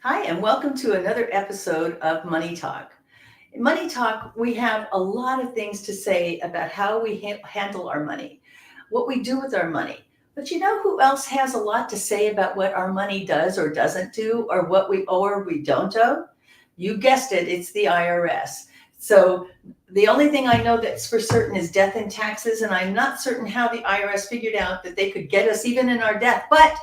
Hi, and welcome to another episode of Money Talk. In Money Talk, we have a lot of things to say about how we handle our money, what we do with our money. But you know who else has a lot to say about what our money does or doesn't do, or what we owe or we don't owe? You guessed it, it's the IRS. So the only thing I know that's for certain is death and taxes, and I'm not certain how the IRS figured out that they could get us even in our death. But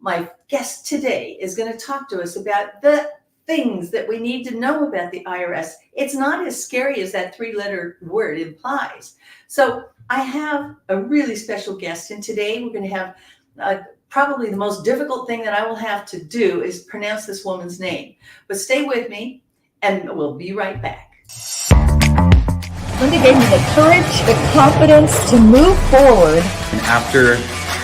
my guest today is going to talk to us about the things that we need to know about the IRS. It's not as scary as that three-letter word implies. So I have a really special guest, and today we're going to have probably the most difficult thing that I will have to do is pronounce this woman's name. But stay with me, and we'll be right back. Linda gave me the courage, the confidence to move forward. And after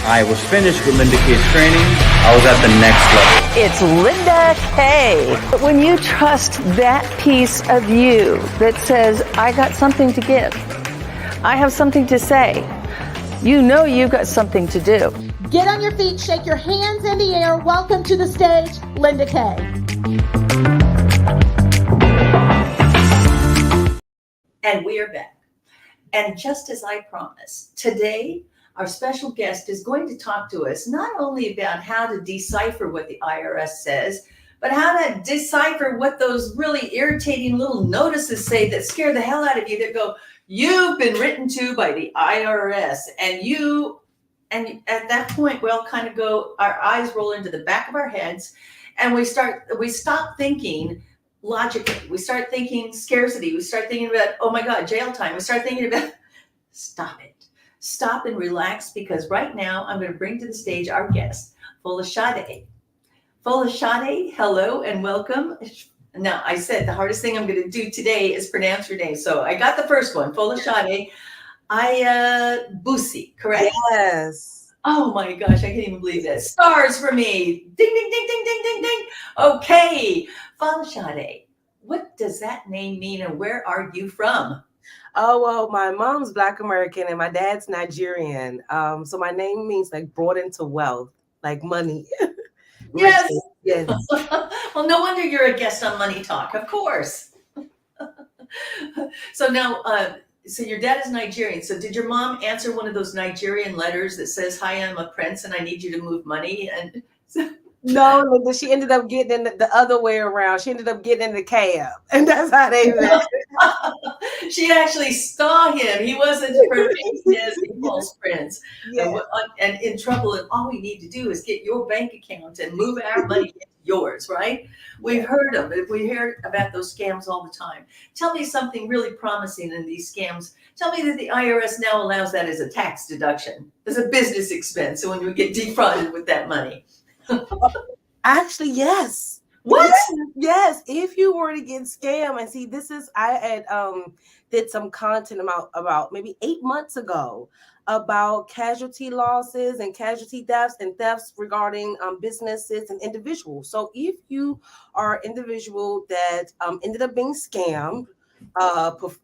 I was finished with Linda K's training, I was at the next level. It's Linda K. When you trust that piece of you that says, I got something to give, I have something to say, you know you've got something to do. Get on your feet, shake your hands in the air. Welcome to the stage, Linda K. And we are back. And just as I promised, today our special guest is going to talk to us not only about how to decipher what the IRS says, but how to decipher what those really irritating little notices say that scare the hell out of you, that go, you've been written to by the IRS. And at that point, we'll kind of go, our eyes roll into the back of our heads, and we stop thinking logically. We start thinking scarcity. We start thinking about, oh my God, jail time. We start thinking about, stop it. Stop and relax, because right now I'm going to bring to the stage our guest, Folasade. Folasade, hello and welcome. Now, I said the hardest thing I'm going to do today is pronounce your name. So I got the first one, Folasade Ayegbus, correct? Yes. Oh my gosh, I can't even believe that. Stars for me. Ding, ding, ding, ding, ding, ding, ding. Okay, Folasade, what does that name mean, and where are you from? Oh, well, my mom's Black American and my dad's Nigerian. So my name means like brought into wealth, like money. Yes. Yes. Well, no wonder you're a guest on Money Talk, of course. So now, so your dad is Nigerian. So did your mom answer one of those Nigerian letters that says, hi, I'm a prince and I need you to move money? And No, Linda, she ended up getting in the other way around. She ended up getting in the cab, and that's how they met. She actually saw him. He wasn't perfect as a false prince, Yeah. and in trouble. And all we need to do is get your bank account and move our money into yours, right? We've heard them. We hear about those scams all the time. Tell me something really promising in these scams. Tell me that the IRS now allows that as a tax deduction, as a business expense. So when we get defrauded with that money. Actually, yes. What? Yes. If you were to get scammed, and see, I had did some content about maybe 8 months ago about casualty losses and casualty thefts and thefts regarding businesses and individuals. So if you are an individual that ended up being scammed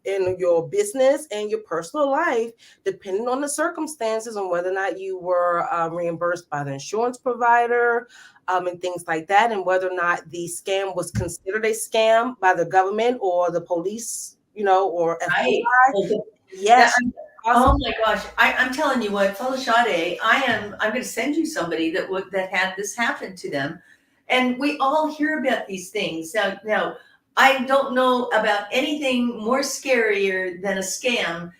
in your business and your personal life, depending on the circumstances, on whether or not you were reimbursed by the insurance provider and things like that, and whether or not the scam was considered a scam by the government or the police, or FBI. Right. Yes. Oh my gosh! I'm telling you what, Folasade, I'm going to send you somebody that had this happen to them, and we all hear about these things now. I don't know about anything more scarier than a scam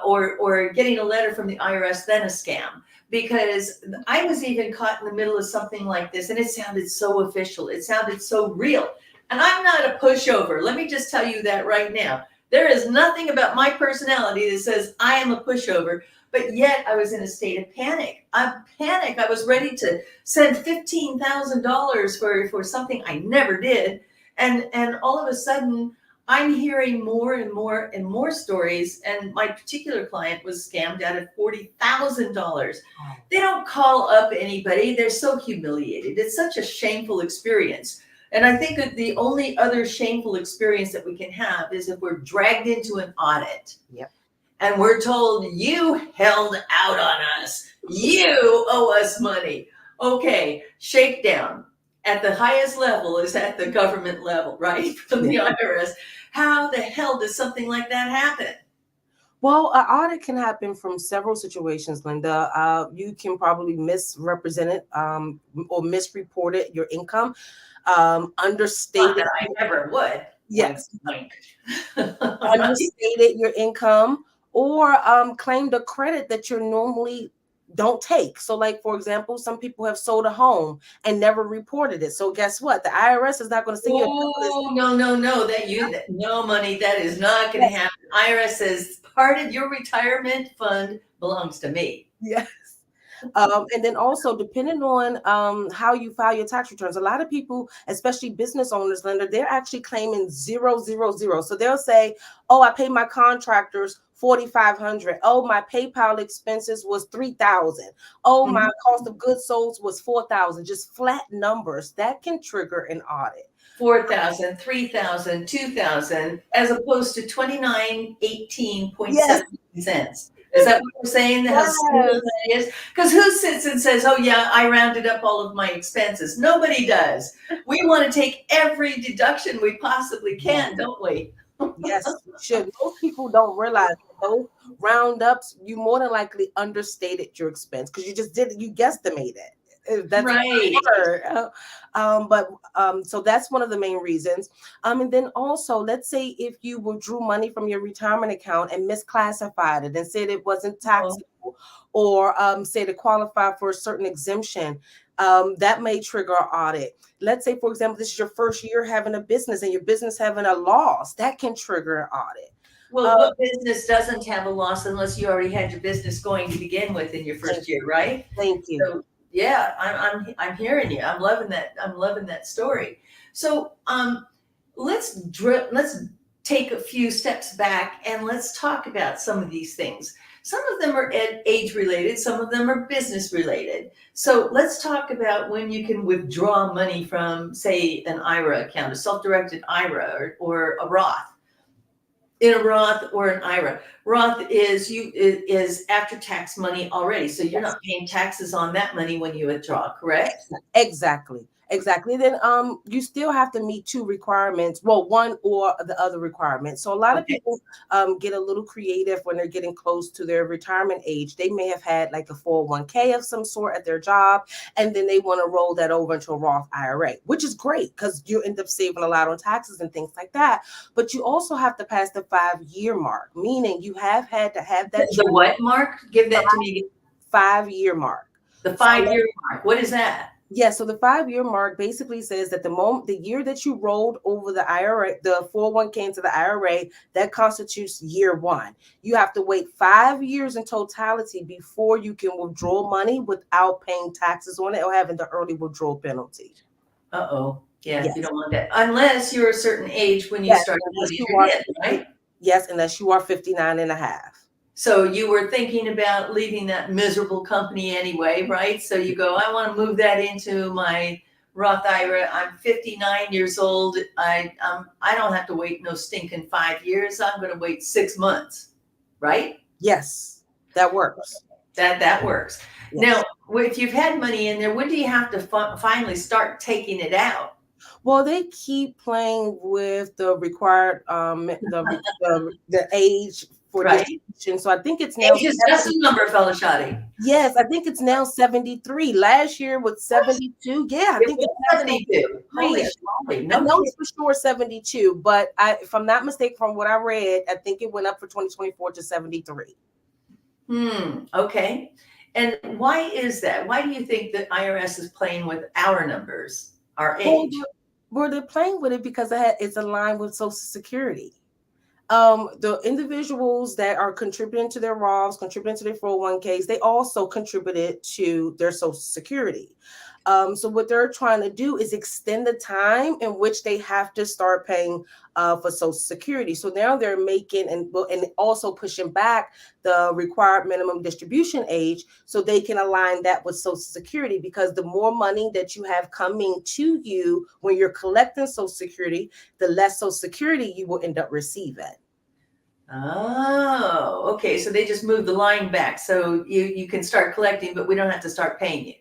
or getting a letter from the IRS than a scam, because I was even caught in the middle of something like this, and it sounded so official. It sounded so real. And I'm not a pushover. Let me just tell you that right now. There is nothing about my personality that says I am a pushover, but yet I was in a state of panic. I was ready to send $15,000 for something I never did. And all of a sudden, I'm hearing more and more and more stories. And my particular client was scammed out of $40,000. They don't call up anybody. They're so humiliated. It's such a shameful experience. And I think that the only other shameful experience that we can have is if we're dragged into an audit. Yep. And we're told, you held out on us. You owe us money. Okay, shakedown. at the highest level is at the government level, right? From the IRS. How the hell does something like that happen? Well, an audit can happen from several situations, Linda. You can probably misrepresent it or misreported your income, Not understated. that I never would. Wink, Yes, wink. understated your income, or claimed a credit that you normally don't take. So, like for example, some people have sold a home and never reported it. So, guess what? The IRS is not going to send you a notice. Oh, no, no money. That is not going to happen. IRS says part of your retirement fund belongs to me. Yes. And then also, depending on how you file your tax returns, a lot of people, especially business owners, Linda, they're actually claiming 000. So they'll say, "Oh, I paid my contractors 4,500. Oh, my PayPal expenses was 3,000. Oh, my cost of goods sold was 4,000." Just flat numbers that can trigger an audit. 4,000, 3,000, 2,000, as opposed to 2918.17 Yes. cents. Is that what we're saying? How smooth that is? Because who sits and says, "Oh yeah, I rounded up all of my expenses"? Nobody does. We want to take every deduction we possibly can, don't we? Yes, you should. Most people don't realize that those roundups, you more than likely understated your expense because you just did it, you guesstimated. That's Right. word. So that's one of the main reasons. And then also, let's say if you withdrew money from your retirement account and misclassified it and said it wasn't taxable, or said it qualified for a certain exemption, that may trigger an audit. Let's say, for example, this is your first year having a business and your business having a loss, that can trigger an audit. Well, what business doesn't have a loss unless you already had your business going to begin with in your first year, right? Thank you. So yeah, I'm hearing you. I'm loving that. I'm loving that story. So let's take a few steps back and let's talk about some of these things. Some of them are age related, some of them are business related. So let's talk about when you can withdraw money from, say, an IRA account, a self-directed IRA or a Roth. In a Roth or an IRA, Roth is after tax money already, so you're not paying taxes on that money when you withdraw, correct? Exactly. Then you still have to meet two requirements. Well, one or the other requirement. So a lot of people get a little creative when they're getting close to their retirement age. They may have had like a 401k of some sort at their job, and then they want to roll that over into a Roth IRA, which is great because you end up saving a lot on taxes and things like that. But you also have to pass the 5-year mark, meaning you have had to have that. The what mark? Give that to me. 5-year mark. The 5-year mark. What is that? Yeah, so the 5-year mark basically says that the year that you rolled over the IRA, the 401k into the IRA, that constitutes year one. You have to wait 5 years in totality before you can withdraw money without paying taxes on it or having the early withdrawal penalty. Uh-oh. Yeah, Yes. you don't want that. Unless you're a certain age when you start putting your in, right? Yes, unless you are 59 and a half. So you were thinking about leaving that miserable company anyway, right? So you go, I want to move that into my Roth IRA. I'm 59 years old. I don't have to wait no stinking 5 years. I'm going to wait 6 months, right? Yes, that works. That works. Yes. Now, if you've had money in there, when do you have to finally start taking it out? Well, they keep playing with the required the age for distribution. So I think it's now age is just a number, Folasade. Yes, I think it's now 73. Last year was 72. Yeah, I think it's 72. Holy moly. I know it's for sure 72, but if I'm not mistaken from what I read, I think it went up for 2024 to 73. Okay. And why is that? Why do you think that IRS is playing with our numbers, our age? Well, they're playing with it because it's aligned with Social Security. The individuals that are contributing to their Roths, contributing to their 401ks, they also contributed to their Social Security. So what they're trying to do is extend the time in which they have to start paying for Social Security. So now they're making and also pushing back the required minimum distribution age so they can align that with Social Security, because the more money that you have coming to you when you're collecting Social Security, the less Social Security you will end up receiving. Oh, okay. So they just moved the line back so you can start collecting, but we don't have to start paying you.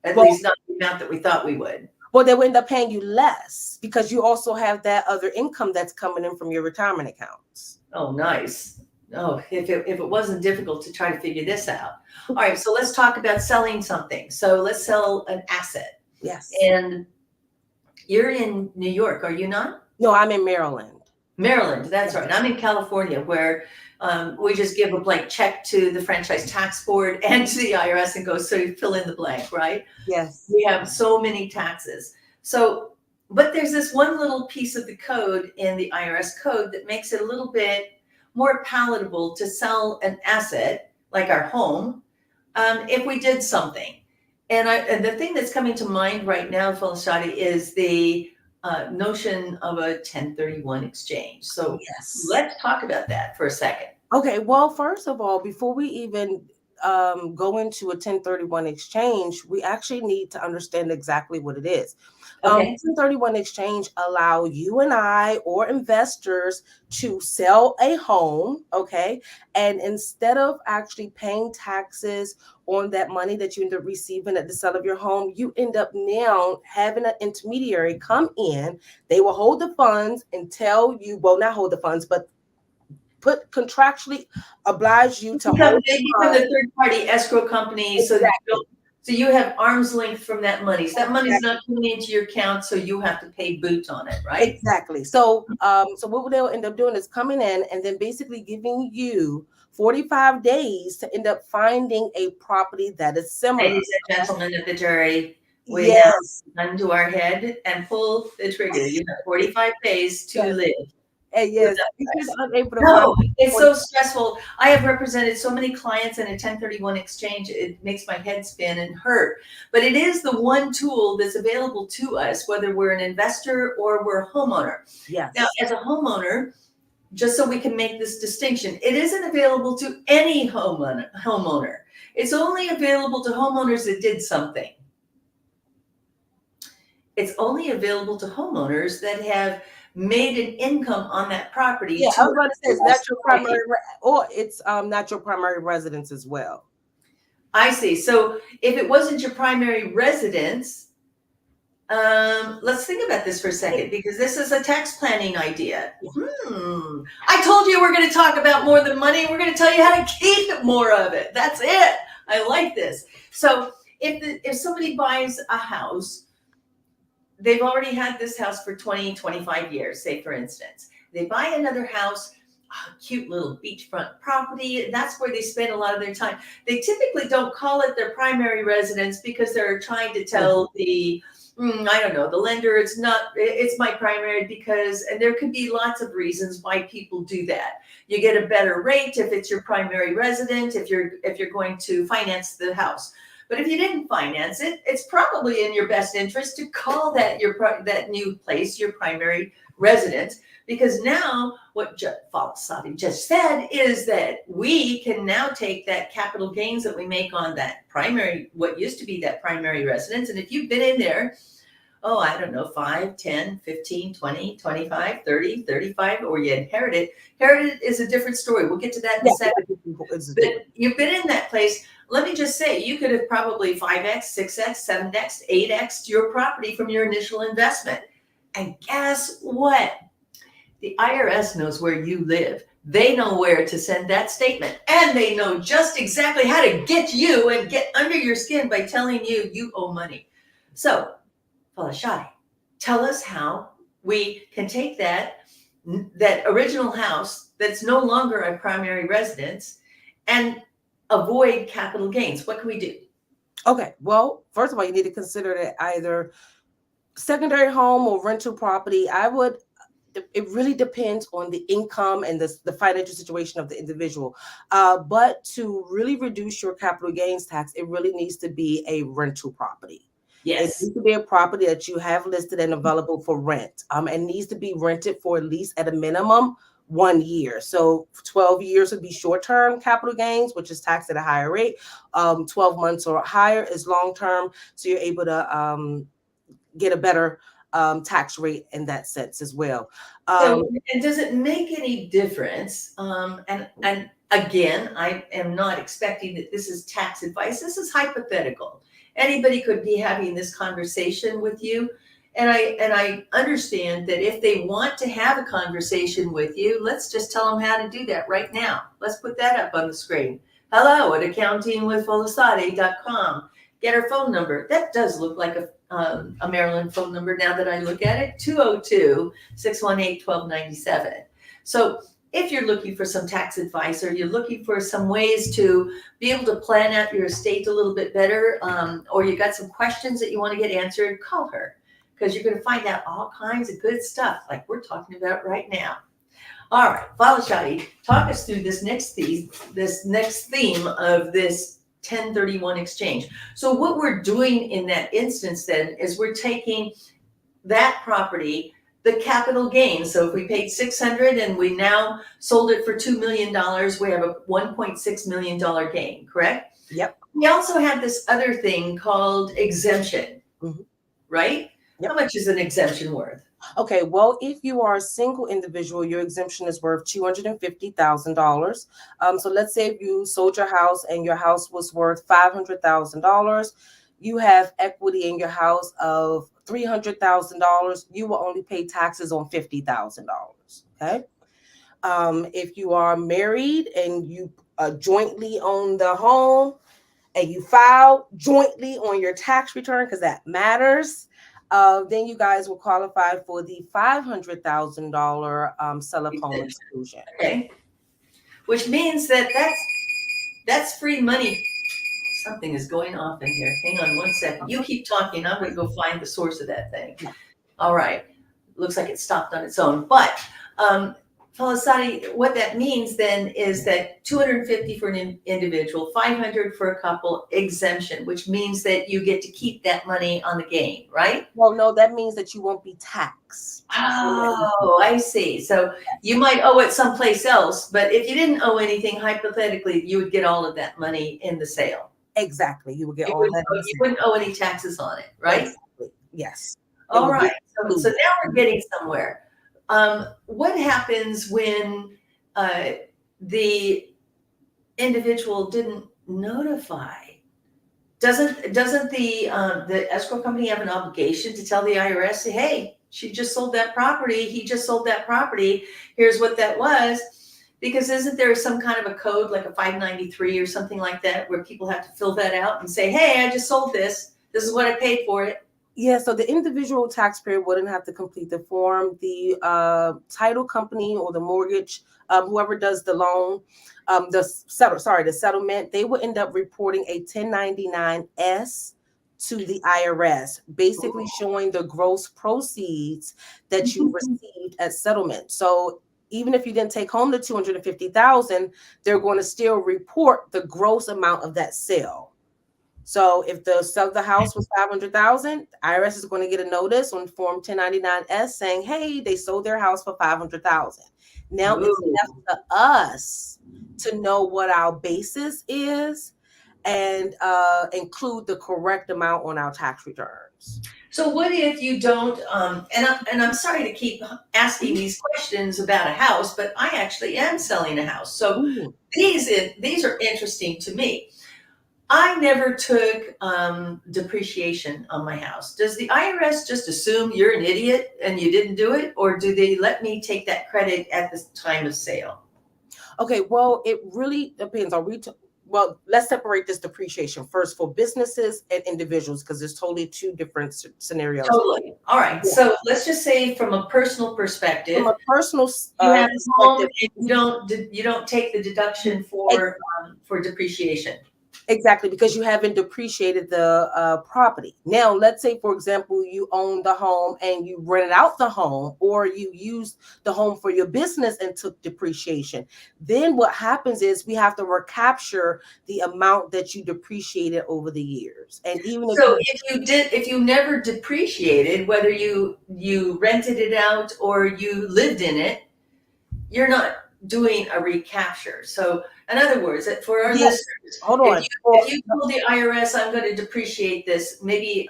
At least not amount that we thought we would. Well, they will end up paying you less because you also have that other income that's coming in from your retirement accounts. Oh, nice. Oh, if it wasn't difficult to try to figure this out. All right, so let's talk about selling something. So let's sell an asset. Yes. And you're in New York, are you not? No, I'm in Maryland. Maryland, that's right. I'm in California, where we just give a blank check to the Franchise Tax Board and to the IRS and go, so you fill in the blank, right? Yes. We have so many taxes. So, but there's this one little piece of the code in the IRS code that makes it a little bit more palatable to sell an asset like our home if we did something. And the thing that's coming to mind right now, Folasade, is the notion of a 1031 exchange. So Yes. let's talk about that for a second. Okay. Well, first of all, before we even go into a 1031 exchange, we actually need to understand exactly what it is. Okay. 1031 exchange allow you and I or investors to sell a home, okay? And instead of actually paying taxes on that money that you end up receiving at the sale of your home, you end up now having an intermediary come in. They will hold the funds and tell you, well, not hold the funds, but contractually oblige you to hold They become the third-party escrow company, so you have arm's length from that money. So that money's not coming into your account, so you have to pay boot on it, right? Exactly. So, so what they'll end up doing is coming in and then basically giving you 45 days to end up finding a property that is similar. Ladies and gentlemen of the jury, we Yes. now gun to our head and pull the trigger. You have 45 days to Yes. live. And yes, if you're unable to No, find it's so stressful. I have represented so many clients in a 1031 exchange. It makes my head spin and hurt. But it is the one tool that's available to us, whether we're an investor or we're a homeowner. Yes. Now, as a homeowner, just so we can make this distinction, it isn't available to any homeowner. It's only available to homeowners that did something. It's only available to homeowners that have made an income on that property. Yeah, I was about to say it's not your primary, or it's not your primary residence as well. I see. So if it wasn't your primary residence, let's think about this for a second, because this is a tax planning idea. I told you we're going to talk about more than money. We're going to tell you how to keep more of it. That's it. I like this. So if somebody buys a house, they've already had this house for 20, 25 years, say for instance. They buy another house, a cute little beachfront property, and that's where they spend a lot of their time. They typically don't call it their primary residence because they're trying to tell the, I don't know, the lender it's my primary because, and there could be lots of reasons why people do that. You get a better rate if it's your primary resident, if you're going to finance the house. But if you didn't finance it, it's probably in your best interest to call that that new place your primary residence, because now what Folasade just said is that we can now take that capital gains that we make on that primary, what used to be that primary residence, and if you've been in there, oh, I don't know, 5, 10, 15, 20, 25, 30, 35, or you inherit it. Inherited is a different story. We'll get to that in a second. But you've been in that place. Let me just say, you could have probably 5x, 6x, 7x, 8x your property from your initial investment. And guess what? The IRS knows where you live. They know where to send that statement. And they know just exactly how to get you and get under your skin by telling you you owe money. So, Folasade, tell us how we can take that original house that's no longer a primary residence and avoid capital gains. What can we do? Okay, well, first of all, you need to consider that either secondary home or rental property. It really depends on the income and the financial situation of the individual. But to really reduce your capital gains tax, it really needs to be a rental property. Yes. It needs to be a property that you have listed and available for rent. It needs to be rented for at least at a minimum 1 year. So 12 years would be short-term capital gains, which is taxed at a higher rate. 12 months or higher is long-term. So you're able to get a better tax rate in that sense as well. So, and does it make any difference? And again, I am not expecting that this is tax advice. This is hypothetical. Anybody could be having this conversation with you. And I understand that if they want to have a conversation with you, let's just tell them how to do that right now. Let's put that up on the screen. Hello at accountingwithfolasade.com. Get our phone number. That does look like a Maryland phone number now that I look at it, 202-618-1297. So if you're looking for some tax advice or you're looking for some ways to be able to plan out your estate a little bit better, or you got some questions that you want to get answered, call her, because you're going to find out all kinds of good stuff like we're talking about right now. All right, Folasade, talk us through this next theme of this 1031 exchange. So what we're doing in that instance then is we're taking that property, the capital gain. So if we paid $600 and we now sold it for $2 million, we have a $1.6 million gain, correct? Yep. We also have this other thing called exemption, right? Yep. How much is an exemption worth? Okay, well, if you are a single individual, your exemption is worth $250,000. So let's say if you sold your house and your house was worth $500,000, you have equity in your house of $300,000. You will only pay taxes on $50,000. Okay. If you are married and you jointly own the home and you file jointly on your tax return, because that matters, then you guys will qualify for the $500,000 seller home exclusion. Okay, which means that that's free money. Something is going off in here. Hang on one second. You keep talking. I'm going to go find the source of that thing. All right. Looks like it stopped on its own. But Folasade, what that means then is that $250 for an individual, $500 for a couple, exemption, which means that you get to keep that money on the gain, right? Well, no, that means that you won't be taxed. Oh, I see. So you might owe it someplace else, but if you didn't owe anything, hypothetically, you would get all of that money in the sale. Exactly. You will get all that. You wouldn't owe any taxes on it, right? Exactly. Yes. All right. So now we're getting somewhere. What happens when the individual didn't notify? Doesn't the escrow company have an obligation to tell the IRS, say, hey, she just sold that property, he just sold that property, here's what that was? Because isn't there some kind of a code, like a 593 or something like that, where people have to fill that out and say, hey, I just sold this. This is what I paid for it. Yeah, so the individual taxpayer wouldn't have to complete the form. The title company or the mortgage, whoever does the loan, the settlement, they will end up reporting a 1099-S to the IRS, basically showing the gross proceeds that you received at settlement. So even if you didn't take home the $250,000, they're going to still report the gross amount of that sale. So if the sell of the house was $500,000, IRS is going to get a notice on Form 1099-S saying, hey, they sold their house for $500,000. Now it's left to us to know what our basis is and include the correct amount on our tax returns. So what if you don't, and I'm sorry to keep asking these questions about a house, but I actually am selling a house. So these are interesting to me. I never took depreciation on my house. Does the IRS just assume you're an idiot and you didn't do it? Or do they let me take that credit at the time of sale? Okay, well, it really depends. Well, let's separate this depreciation first for businesses and individuals, because there's totally two different scenarios. Totally. All right. Yeah. So let's just say from a personal perspective, you have a home and you don't take the deduction for depreciation. Exactly, because you haven't depreciated the property. Now, let's say, for example, you own the home and you rented out the home, or you used the home for your business and took depreciation. Then what happens is we have to recapture the amount that you depreciated over the years. And even if you never depreciated, whether you rented it out or you lived in it, you're not doing a recapture. So in other words, for our listeners, hold on. If you told the IRS, I'm going to depreciate this, maybe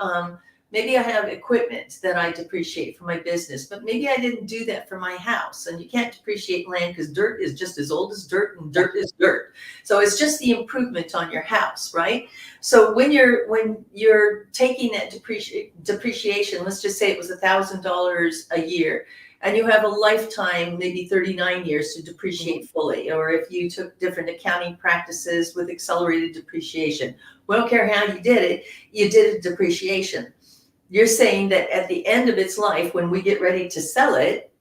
maybe I have equipment that I depreciate for my business, but maybe I didn't do that for my house. And you can't depreciate land because dirt is just as old as dirt, and dirt is dirt. So it's just the improvement on your house, right? So when you're taking that depreciation, let's just say it was $1,000 a year, and you have a lifetime, maybe 39 years to depreciate fully, or if you took different accounting practices with accelerated depreciation, we don't care how you did it, you did a depreciation. You're saying that at the end of its life, when we get ready to sell it,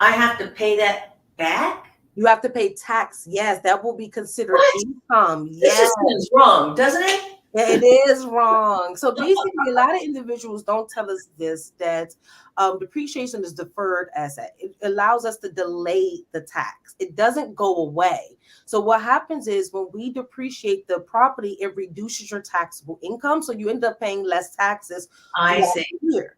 I have to pay that back? You have to pay tax. Yes, that will be considered income. This Yes. just seems wrong, doesn't it? Yeah, it is wrong. So basically, a lot of individuals don't tell us this, that depreciation is deferred asset. It allows us to delay the tax. It doesn't go away. So what happens is when we depreciate the property, it reduces your taxable income. So you end up paying less taxes. I see. Year.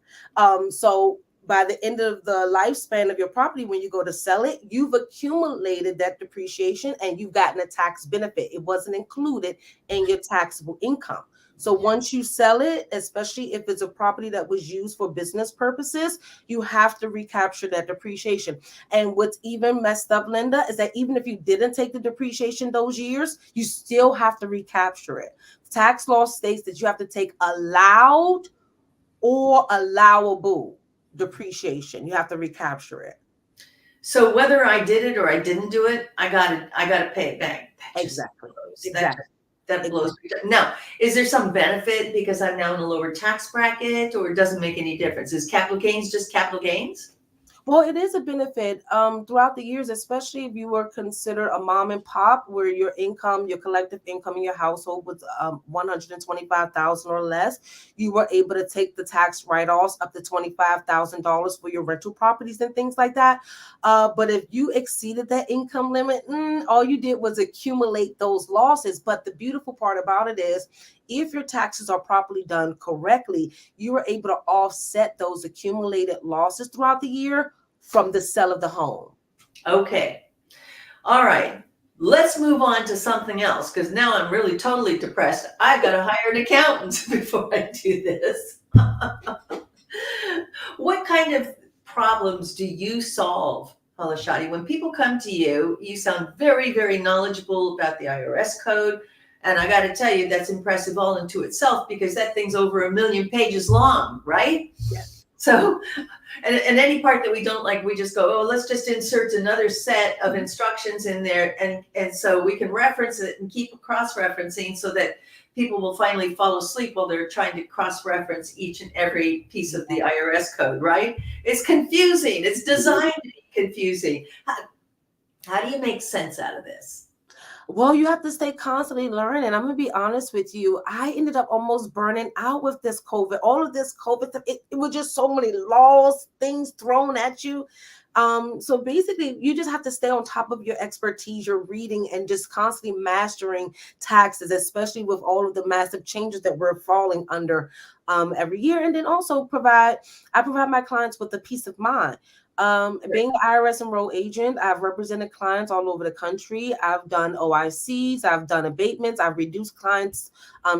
So by the end of the lifespan of your property, when you go to sell it, you've accumulated that depreciation and you've gotten a tax benefit. It wasn't included in your taxable income. So once you sell it, especially if it's a property that was used for business purposes, you have to recapture that depreciation. And what's even messed up, Linda, is that even if you didn't take the depreciation those years, you still have to recapture it. Tax law states that you have to take allowed or allowable depreciation. You have to recapture it. So whether I did it or I didn't do it, I gotta pay it back. Exactly. That blows me. Now, is there some benefit because I'm now in a lower tax bracket, or it doesn't make any difference? Is capital gains just capital gains? Well, it is a benefit throughout the years, especially if you were considered a mom and pop, where your income, your collective income in your household was $125,000 or less. You were able to take the tax write-offs up to $25,000 for your rental properties and things like that. But if you exceeded that income limit, all you did was accumulate those losses. But the beautiful part about it is, if your taxes are properly done correctly, you are able to offset those accumulated losses throughout the year from the sale of the home. Okay. All right. Let's move on to something else, because now I'm really totally depressed. I've got to hire an accountant before I do this. What kind of problems do you solve, Folasade? When people come to you, you sound very, very knowledgeable about the IRS code. And I got to tell you, that's impressive all into itself, because that thing's over 1 million pages long, right? Yes. So, and any part that we don't like, we just go, oh, let's just insert another set of instructions in there. And so we can reference it and keep cross-referencing so that people will finally fall asleep while they're trying to cross-reference each and every piece of the IRS code, right? It's confusing. It's designed to be confusing. How do you make sense out of this? Well, you have to stay constantly learning. I'm going to be honest with you. I ended up almost burning out with this COVID. All of this COVID stuff, it was just so many laws, things thrown at you. So basically, you just have to stay on top of your expertise, your reading, and just constantly mastering taxes, especially with all of the massive changes that we're falling under every year. And then also I provide my clients with a peace of mind. Being an IRS enrolled agent, I've represented clients all over the country. I've done OICs, I've done abatements, I've reduced clients'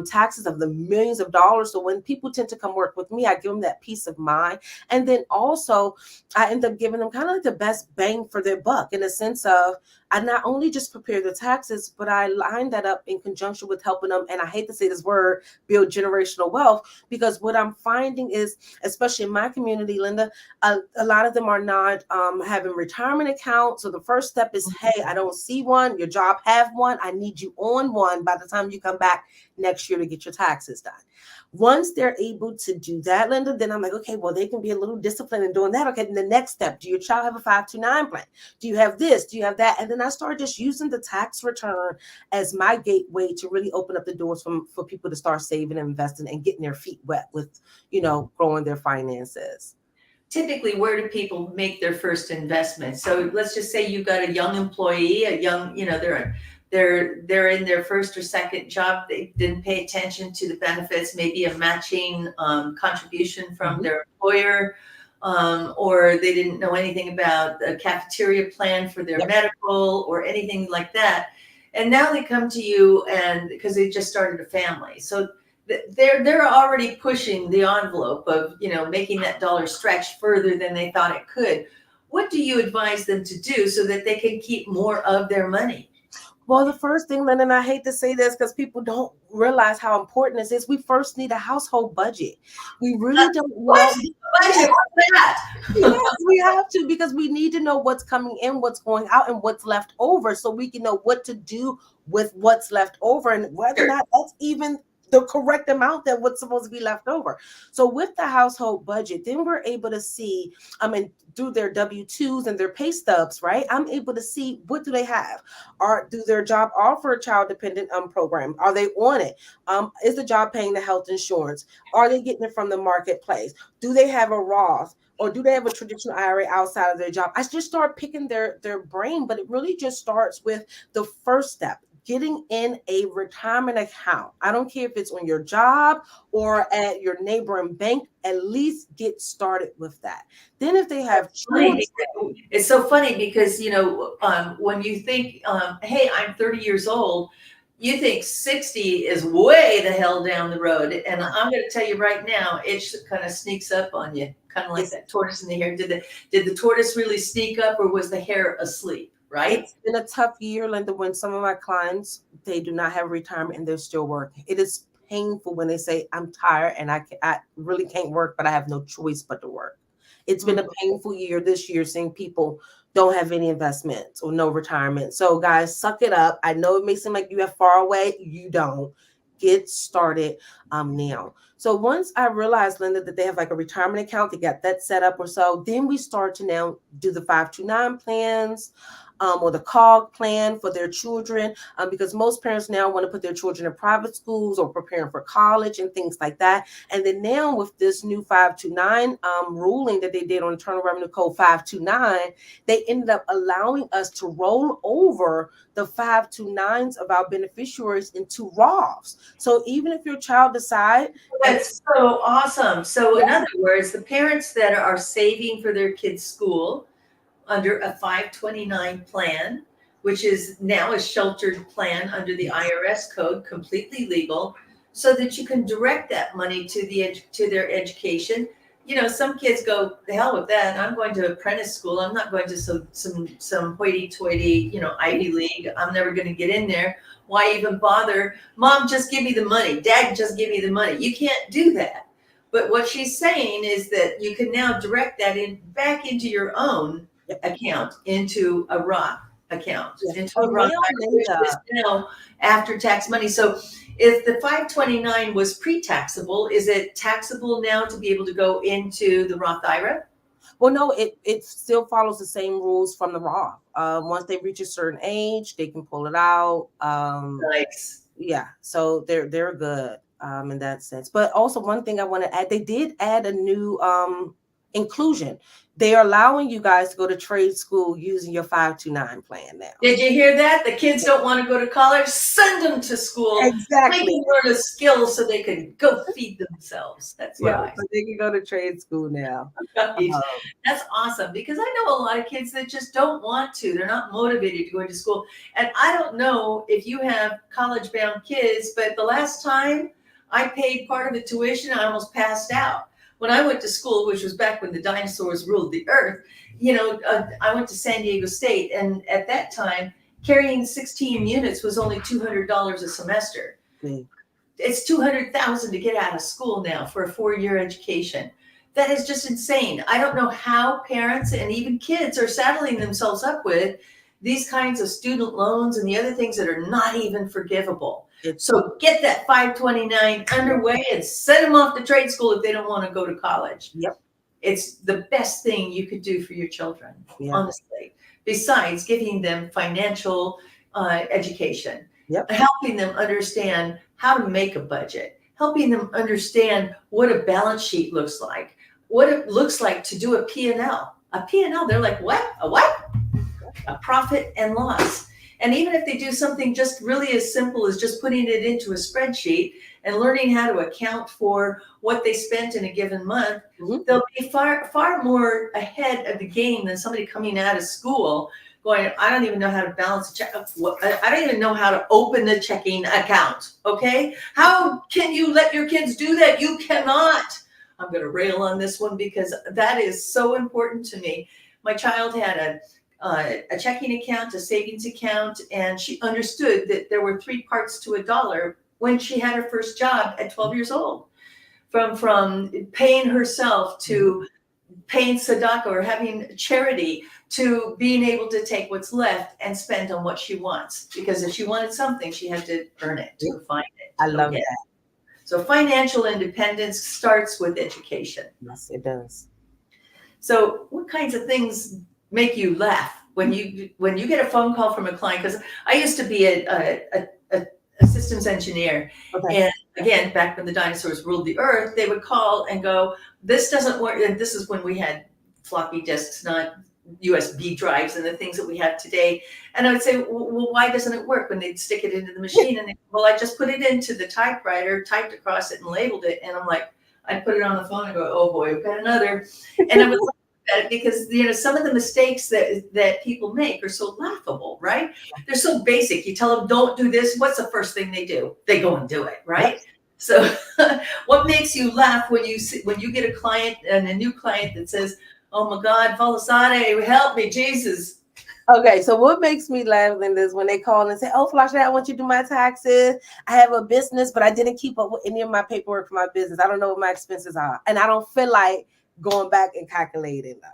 taxes of the millions of dollars. So when people tend to come work with me, I give them that peace of mind. And then also I end up giving them kind of like the best bang for their buck, in the sense of, I not only just prepare the taxes, but I line that up in conjunction with helping them, and I hate to say this word, build generational wealth, because what I'm finding is, especially in my community, Linda, a lot of them are not having retirement accounts. So the first step is, hey, I don't see one. Your job have one. I need you on one by the time you come back next year to get your taxes done. Once they're able to do that, Linda, then I'm like, okay, well, they can be a little disciplined in doing that. Okay, then the next step, do your child have a 529 plan? Do you have this? Do you have that? And then I started just using the tax return as my gateway to really open up the doors for people to start saving and investing and getting their feet wet with, growing their finances. Typically, where do people make their first investment? So let's just say you've got a young employee, they're in their first or second job. They didn't pay attention to the benefits, maybe a matching contribution from their employer, or they didn't know anything about a cafeteria plan for their medical or anything like that. And now they come to you, and because they just started a family. So they're already pushing the envelope of, making that dollar stretch further than they thought it could. What do you advise them to do so that they can keep more of their money? Well, the first thing, Lynn, and I hate to say this because people don't realize how important this is. We first need a household budget. We really don't know. Budget, what's that? Yes, we have to, because we need to know what's coming in, what's going out, and what's left over, so we can know what to do with what's left over and whether or not that's even the correct amount that what's supposed to be left over. So with the household budget, then we're able to see, through their W-2s and their pay stubs, right? I'm able to see what do they have, or do their job offer a child dependent program? Are they on it? Is the job paying the health insurance? Are they getting it from the marketplace? Do they have a Roth? Or do they have a traditional IRA outside of their job? I just start picking their brain, but it really just starts with the first step, getting in a retirement account. I don't care if it's on your job or at your neighboring bank, at least get started with that. Then if they have children. It's so funny because, when you think, hey, I'm 30 years old, you think 60 is way the hell down the road. And I'm going to tell you right now, it kind of sneaks up on you, kind of like that tortoise in the hare. Did the tortoise really sneak up, or was the hare asleep? Right? It's been a tough year, Linda, when some of my clients, they do not have retirement and they're still working. It is painful when they say, I'm tired and I really can't work, but I have no choice but to work. It's been a painful year this year, seeing people don't have any investments or no retirement. So guys, suck it up. I know it may seem like you have far away. You don't. Get started now. So once I realized, Linda, that they have like a retirement account, they got that set up or so, then we start to now do the 529 plans, or the COG plan for their children, because most parents now want to put their children in private schools or preparing for college and things like that. And then now with this new 529 ruling that they did on Internal Revenue Code 529, they ended up allowing us to roll over the 529s of our beneficiaries into Roths. So even if your child decide, that's so awesome. So in other words, the parents that are saving for their kids' school under a 529 plan, which is now a sheltered plan under the IRS code, completely legal, so that you can direct that money to their education. Some kids go, the hell with that. I'm going to apprentice school. I'm not going to some hoity-toity, Ivy League. I'm never going to get in there. Why even bother? Mom, just give me the money. Dad, just give me the money. You can't do that. But what she's saying is that you can now direct that back into your own account, into a Roth account, into a Roth which is now after tax money. So if the 529 was pre-taxable, is it taxable now to be able to go into the Roth IRA? Well, no, it still follows the same rules from the Roth. Once they reach a certain age, they can pull it out. Nice. Yeah, so they're good in that sense. But also one thing I want to add, they did add a new inclusion. They are allowing you guys to go to trade school using your 529 plan now. Did you hear that? The kids don't want to go to college. Send them to school. Exactly. Make them learn a skill so they can go feed themselves. That's right. So they can go to trade school now. That's awesome, because I know a lot of kids that just don't want to. They're not motivated to go into school. And I don't know if you have college-bound kids, but the last time I paid part of the tuition, I almost passed out. When I went to school, which was back when the dinosaurs ruled the earth, I went to San Diego State, and at that time, carrying 16 units was only $200 a semester. It's $200,000 to get out of school now for a 4-year education. That is just insane. I don't know how parents and even kids are saddling themselves up with these kinds of student loans and the other things that are not even forgivable. So get that 529 underway and send them off to trade school if they don't want to go to college. Yep. It's the best thing you could do for your children, honestly, besides giving them financial education, helping them understand how to make a budget, helping them understand what a balance sheet looks like, what it looks like to do a P&L. A P&L, they're like, what? A what? A profit and loss. And even if they do something just really as simple as just putting it into a spreadsheet and learning how to account for what they spent in a given month, they'll be far, far more ahead of the game than somebody coming out of school going, I don't even know how to balance a check. I don't even know how to open a checking account. Okay. How can you let your kids do that? You cannot. I'm going to rail on this one because that is so important to me. My child had a checking account, a savings account, and she understood that there were 3 parts to a dollar when she had her first job at 12 years old. From paying herself to paying tzedakah or having charity to being able to take what's left and spend on what she wants. Because if she wanted something, she had to earn it, to find it. I love that. So financial independence starts with education. Yes, it does. So what kinds of things make you laugh when you get a phone call from a client? Because I used to be a systems engineer. Okay. And again, back when the dinosaurs ruled the earth, they would call and go, this doesn't work. And this is when we had floppy disks, not USB drives and the things that we have today. And I would say, well, why doesn't it work? When they'd stick it into the machine and well, I just put it into the typewriter, typed across it and labeled it. And I'm like, I'd put it on the phone and go, oh boy, we've got another. And I would laugh at it because, some of the mistakes that people make are so laughable, right? They're so basic. You tell them, don't do this. What's the first thing they do? They go and do it, right? Yep. So what makes you laugh when you get a client and a new client that says, oh my God, Folasade, help me, Jesus. Okay, so what makes me laugh then is when they call and say, oh, Folasade, I want you to do my taxes. I have a business, but I didn't keep up with any of my paperwork for my business. I don't know what my expenses are. And I don't feel like going back and calculating them.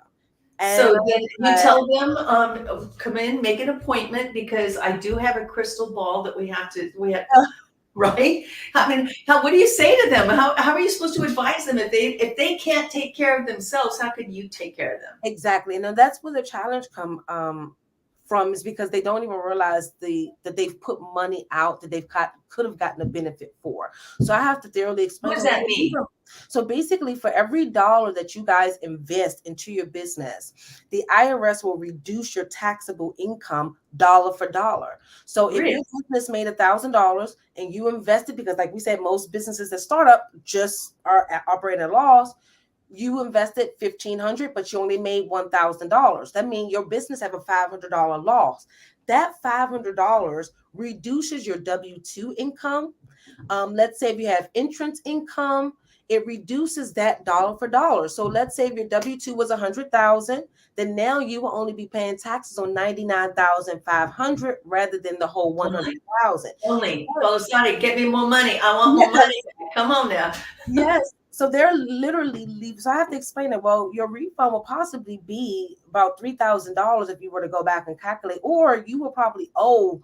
And so then you tell them, come in, make an appointment because I do have a crystal ball that we have to right? I mean, what do you say to them? How are you supposed to advise them if they can't take care of themselves? How can you take care of them? Exactly. And that's where the challenge come from, is because they don't even realize that they've put money out that could have gotten a benefit for. So I have to thoroughly explain. What does that mean? So basically, for every dollar that you guys invest into your business, the IRS will reduce your taxable income dollar for dollar. So if your business made $1,000 and you invested, because like we said, most businesses that start up just are operating at loss, you invested $1,500, but you only made $1,000. That means your business have a $500 loss. That $500 reduces your W-2 income. Let's say if you have entrance income, it reduces that dollar for dollar. So let's say if your W-2 was $100,000, then now you will only be paying taxes on $99,500 rather than the whole $100,000. Only, Folasade, get me more money. I want more money. Come on now. Yes. So they're literally so I have to explain that. Well, your refund will possibly be about $3,000 if you were to go back and calculate, or you will probably owe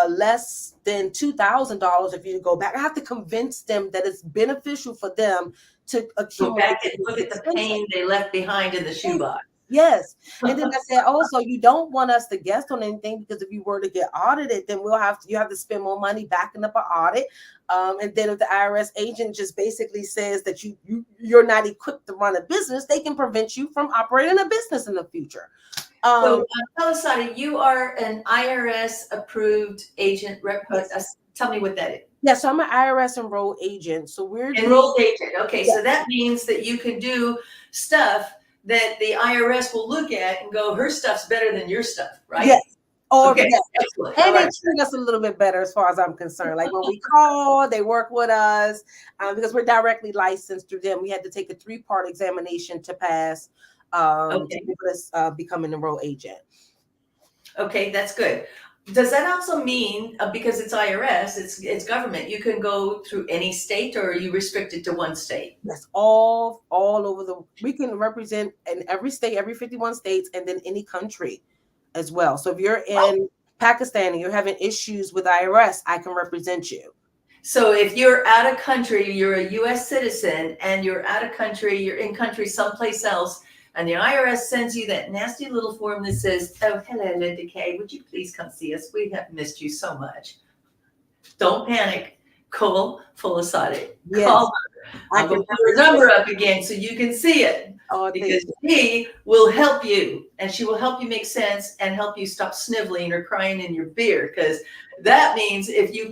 less than $2,000 if you go back. I have to convince them that it's beneficial for them to accumulate. Go back and look at the pain they left behind in the shoebox. Yes. And then I said, also, you don't want us to guess on anything, because if you were to get audited, then you have to spend more money backing up an audit. And then if the IRS agent just basically says that you're not equipped to run a business, they can prevent you from operating a business in the future. So, Folasade, you are an IRS approved agent. Tell me what that is. Yeah, so I'm an IRS enrolled agent. So we're enrolled agent. Okay, so that means that you can do stuff that the IRS will look at and go, her stuff's better than your stuff, right? Yes. Okay, excellent. And they treat us a little bit better as far as I'm concerned. Like when we call, they work with us because we're directly licensed through them. We had to take a 3-part examination to pass to become an enrolled agent. Okay, that's good. Does that also mean, because it's IRS, it's government, you can go through any state, or are you restricted to one state? Yes, all over we can represent in every state, every 51 states, and then any country as well. So if you're in Pakistan and you're having issues with IRS, I can represent you. So if you're out of country, you're a U.S. citizen, and you're out of country, you're in country someplace else, and the IRS sends you that nasty little form that says, oh, hello, Linda Kay, would you please come see us? We have missed you so much. Don't panic. Call Folasade. Yes. Call her. I'm going to put her number up again so you can see it. Because she will help you, and she will help you make sense and help you stop sniveling or crying in your beer. Because that means if you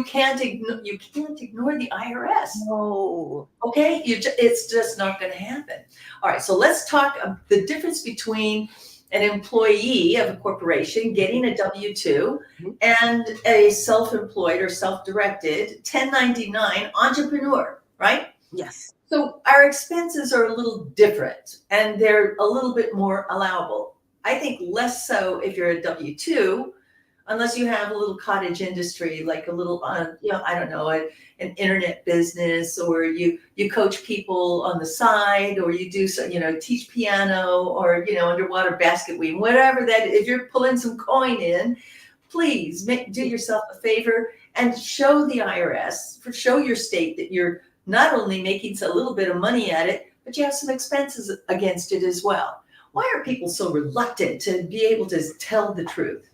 can't ignore the IRS. No. Okay, it's just not going to happen. All right, so let's talk the difference between an employee of a corporation getting a W-2 Mhm. and a self-employed or self-directed 1099 entrepreneur, right? Yes. So our expenses are a little different and they're a little bit more allowable. I think less so if you're a W-2, unless you have a little cottage industry, like a little, I don't know, an internet business, or you coach people on the side, or you do some, teach piano, or underwater basket weaving, whatever that. If you're pulling some coin in, please do yourself a favor and show the IRS, show your state that you're not only making a little bit of money at it, but you have some expenses against it as well. Why are people so reluctant to be able to tell the truth?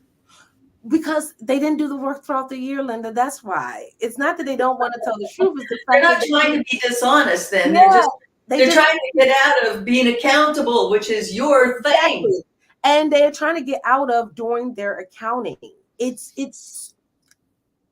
Because they didn't do the work throughout the year, Linda. That's why. It's not that they don't want to tell the truth. It's the They're fact not that trying to be dishonest then. Yeah, They're trying to get out of being accountable, which is your thing. Exactly. And they're trying to get out of doing their accounting. It's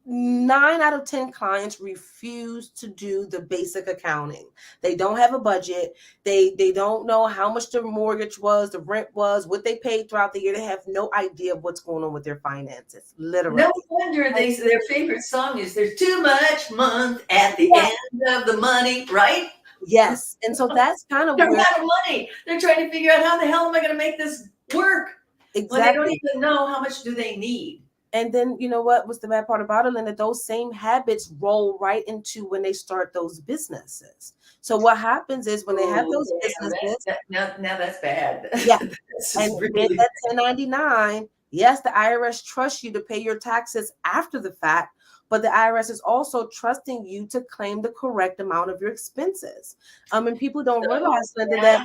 9 out of 10 clients refuse to do the basic accounting. They don't have a budget. They don't know how much their mortgage was, the rent was, what they paid throughout the year. They have no idea of what's going on with their finances. Literally. No wonder their favorite song is "There's too much month at the end of the money," right? Yes. And so that's kind of They're where out of money. They're trying to figure out how the hell am I going to make this work when they don't even know how much do they need. And then, you know what was the bad part about it, Linda? Those same habits roll right into when they start those businesses. So what happens is when they have those businesses, now that's bad. yeah, This and is with really that 1099, yes, the IRS trusts you to pay your taxes after the fact, but the IRS is also trusting you to claim the correct amount of your expenses. And people don't realize, Linda,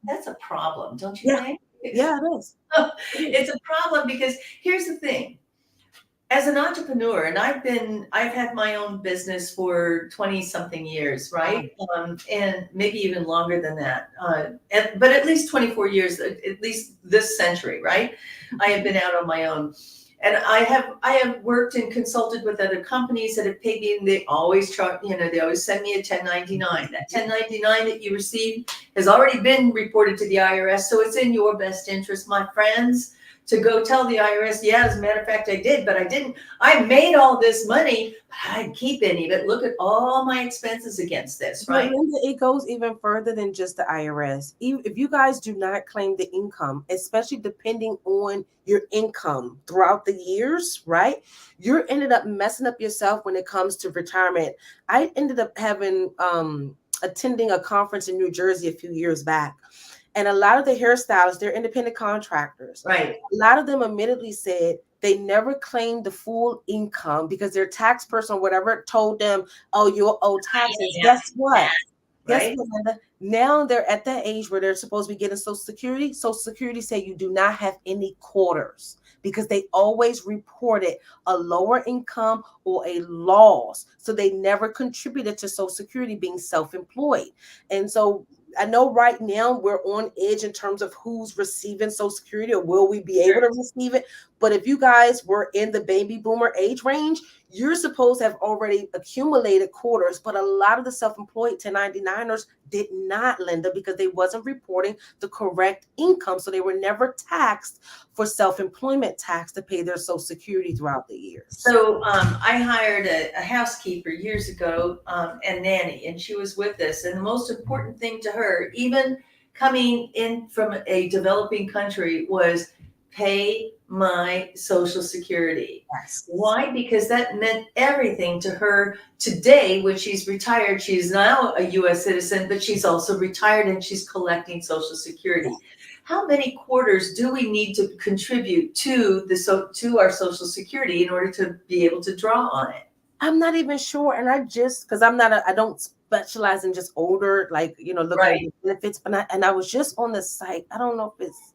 that's a problem, don't you think? Yeah, it is. It's a problem because here's the thing. As an entrepreneur, and I've had my own business for 20 something years, right? And maybe even longer than that. But at least 24 years, at least this century, right? I have been out on my own. And I have worked and consulted with other companies that have paid me, and they always they always send me a 1099. That 1099 that you receive has already been reported to the IRS, so it's in your best interest, my friends, to go tell the IRS, yeah, as a matter of fact, I did, but I didn't. I made all this money, but I didn't keep any of it. Look at all my expenses against this, right? But it goes even further than just the IRS. If you guys do not claim the income, especially depending on your income throughout the years, right? You're ended up messing up yourself when it comes to retirement. I ended up attending a conference in New Jersey a few years back. And a lot of the hairstylists, they're independent contractors. Right. A lot of them admittedly said they never claimed the full income because their tax person or whatever told them, oh, you'll owe taxes. Yeah. Guess what? Right. Guess what, Linda? Now they're at that age where they're supposed to be getting Social Security. Social Security say you do not have any quarters because they always reported a lower income or a loss. So they never contributed to Social Security being self-employed. And so I know right now we're on edge in terms of who's receiving Social Security or will we be able to receive it. But if you guys were in the baby boomer age range, you're supposed to have already accumulated quarters. But a lot of the self-employed 1099ers did not, Linda, because they wasn't reporting the correct income. So they were never taxed for self-employment tax to pay their Social Security throughout the years. So I hired a housekeeper years ago and nanny, and she was with us. And the most important thing to her, even coming in from a developing country, was pay my Social Security. Yes. Why? Because that meant everything to her today when she's retired. She's now a U.S. citizen, but she's also retired and she's collecting Social Security. How many quarters do we need to contribute to our Social Security in order to be able to draw on it? I'm not even sure. And because I don't specialize in just older, look at the benefits. But I was just on the site. I don't know if it's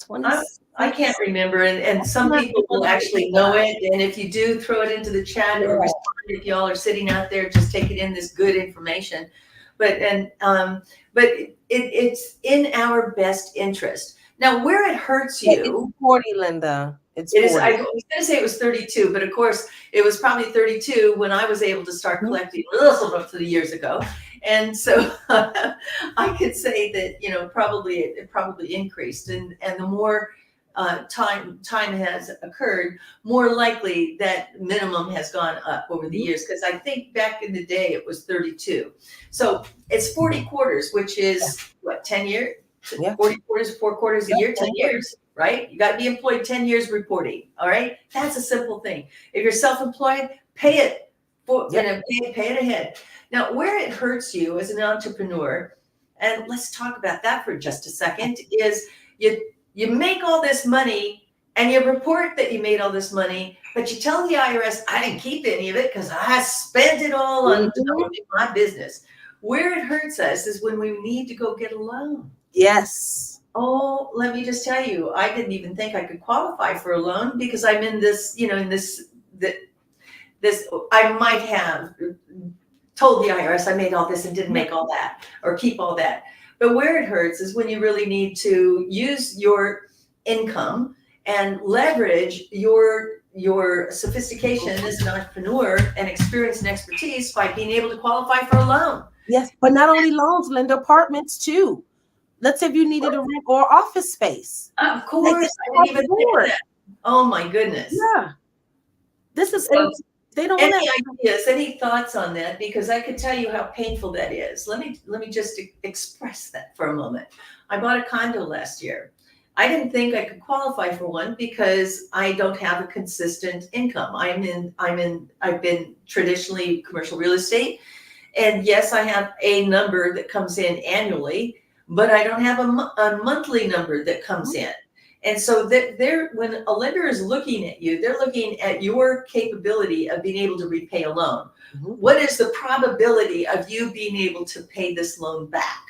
20. I can't remember. And some people will actually know it. And if you do, throw it into the chat or respond if y'all are sitting out there, just taking in this good information. But it's in our best interest. Now, where it hurts you, 40, Linda. It's It is. 40. I was going to say it was 32, but of course it was probably 32 when I was able to start collecting a little years ago, and so I could say that probably it probably increased, and the more time has occurred, more likely that minimum has gone up over the years. Because I think back in the day it was 32, so it's 40 quarters, which is what, 10 years? Yeah. 40 quarters, 4 quarters a year, 10 years. Right? You got to be employed 10 years reporting. All right. That's a simple thing. If you're self-employed, pay it pay it ahead. Now, where it hurts you as an entrepreneur, and let's talk about that for just a second, is you make all this money and you report that you made all this money, but you tell the IRS, I didn't keep any of it because I spent it all on developing my business. Where it hurts us is when we need to go get a loan. Yes. Oh, let me just tell you, I didn't even think I could qualify for a loan because I'm in this, I might have told the IRS I made all this and didn't make all that or keep all that. But where it hurts is when you really need to use your income and leverage your sophistication as an entrepreneur and experience and expertise by being able to qualify for a loan. Yes, but not only loans, Linda, apartments too. Let's say if you needed a rent or office space. Of course, I didn't even think of that. Oh my goodness. Yeah. This is they don't any ideas, any thoughts on that? Because I could tell you how painful that is. Let me just express that for a moment. I bought a condo last year. I didn't think I could qualify for one because I don't have a consistent income. I've been traditionally commercial real estate. And yes, I have a number that comes in annually, but I don't have a monthly number that comes in. And so when a lender is looking at you, they're looking at your capability of being able to repay a loan. What is the probability of you being able to pay this loan back?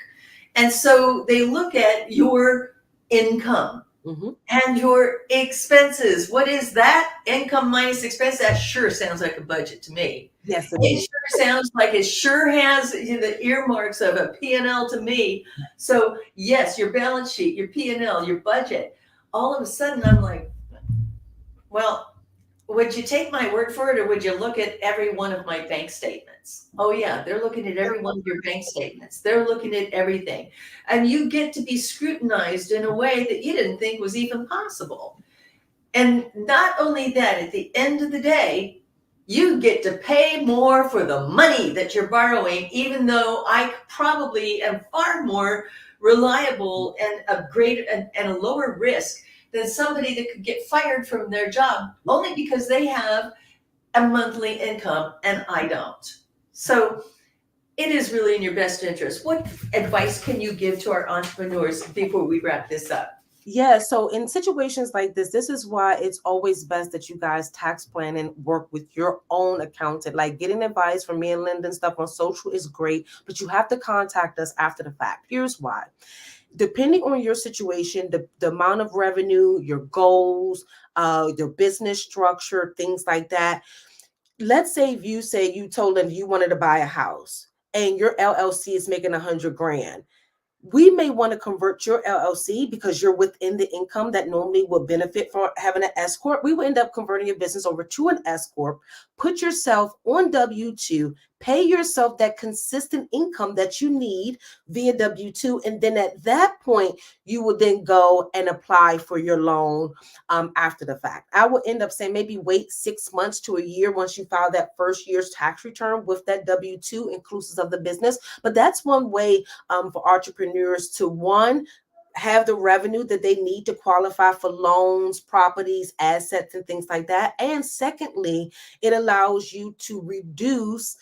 And so they look at your income and your expenses. What is that? Income minus expense? That sure sounds like a budget to me. Yes, it sure sounds like it sure has the earmarks of a P&L to me. So yes, your balance sheet, your P&L, your budget. All of a sudden, I'm like, well, would you take my word for it, or would you look at every one of my bank statements? Oh yeah, they're looking at every one of your bank statements. They're looking at everything. And you get to be scrutinized in a way that you didn't think was even possible. And not only that, at the end of the day, you get to pay more for the money that you're borrowing, even though I probably am far more reliable and a lower risk than somebody that could get fired from their job only because they have a monthly income and I don't. So it is really in your best interest. What advice can you give to our entrepreneurs before we wrap this up? Yeah, so in situations like this is why it's always best that you guys tax plan and work with your own accountant. Like getting advice from me and Linda and stuff on social is great, but you have to contact us after the fact. Here's why. Depending on your situation, the amount of revenue, your goals, your business structure, things like that. Let's say if you told them you wanted to buy a house and your LLC is making $100,000. We may want to convert your LLC because you're within the income that normally would benefit from having an S Corp. We will end up converting your business over to an S Corp, put yourself on W-2, pay yourself that consistent income that you need via W-2. And then at that point, you will then go and apply for your loan after the fact. I will end up saying maybe wait 6 months to a year once you file that first year's tax return with that W-2 inclusive of the business. But that's one way for entrepreneurs to, one, have the revenue that they need to qualify for loans, properties, assets, and things like that. And secondly, it allows you to reduce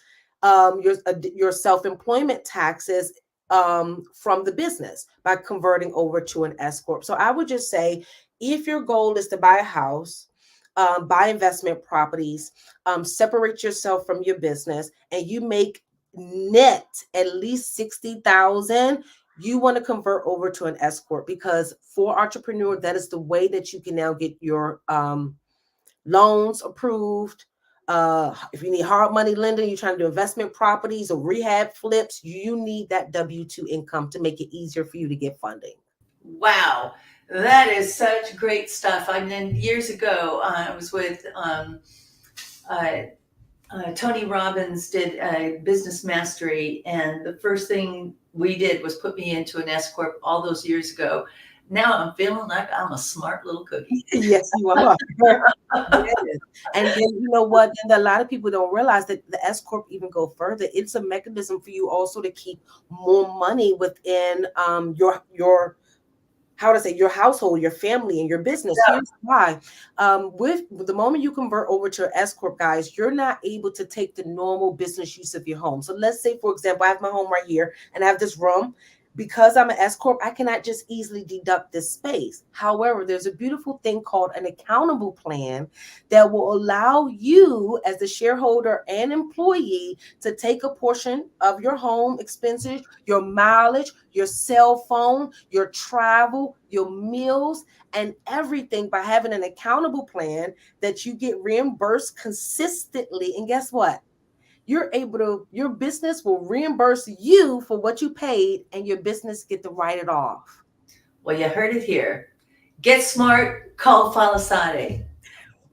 your self-employment taxes from the business by converting over to an S Corp. So I would just say, if your goal is to buy a house, buy investment properties, separate yourself from your business, and you make net at least $60,000, you want to convert over to an S Corp, because for entrepreneur, that is the way that you can now get your loans approved. If you need hard money lending, you're trying to do investment properties or rehab flips, you need that W-2 income to make it easier for you to get funding. Wow. That is such great stuff. I mean, years ago, I was with Tony Robbins did a business mastery, and the first thing we did was put me into an S corp all those years ago. Now I'm feeling like I'm a smart little cookie. Yes, you are. Yes. And then you know what? And a lot of people don't realize that the S corp even go further. It's a mechanism for you also to keep more money within your how to say your household, your family, and your business. Yeah. Here's why. With the moment you convert over to an S corp, guys, you're not able to take the normal business use of your home. So let's say, for example, I have my home right here, and I have this room. Because I'm an S corp, I cannot just easily deduct this space. However, there's a beautiful thing called an accountable plan that will allow you as the shareholder and employee to take a portion of your home expenses, your mileage, your cell phone, your travel, your meals, and everything by having an accountable plan that you get reimbursed consistently. And guess what? Your business will reimburse you for what you paid, and your business get to write it off. Well, you heard it here. Get smart, call Folasade.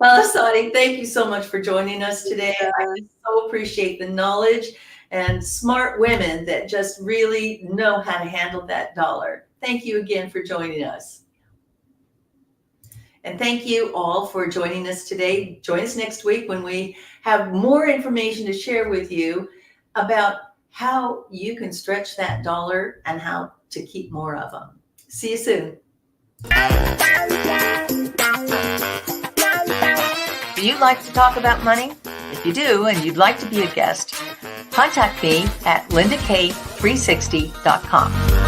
Folasade, thank you so much for joining us today. I so appreciate the knowledge and smart women that just really know how to handle that dollar. Thank you again for joining us. And thank you all for joining us today. Join us next week when we have more information to share with you about how you can stretch that dollar and how to keep more of them. See you soon. Do you like to talk about money? If you do and you'd like to be a guest, contact me at lindak360.com.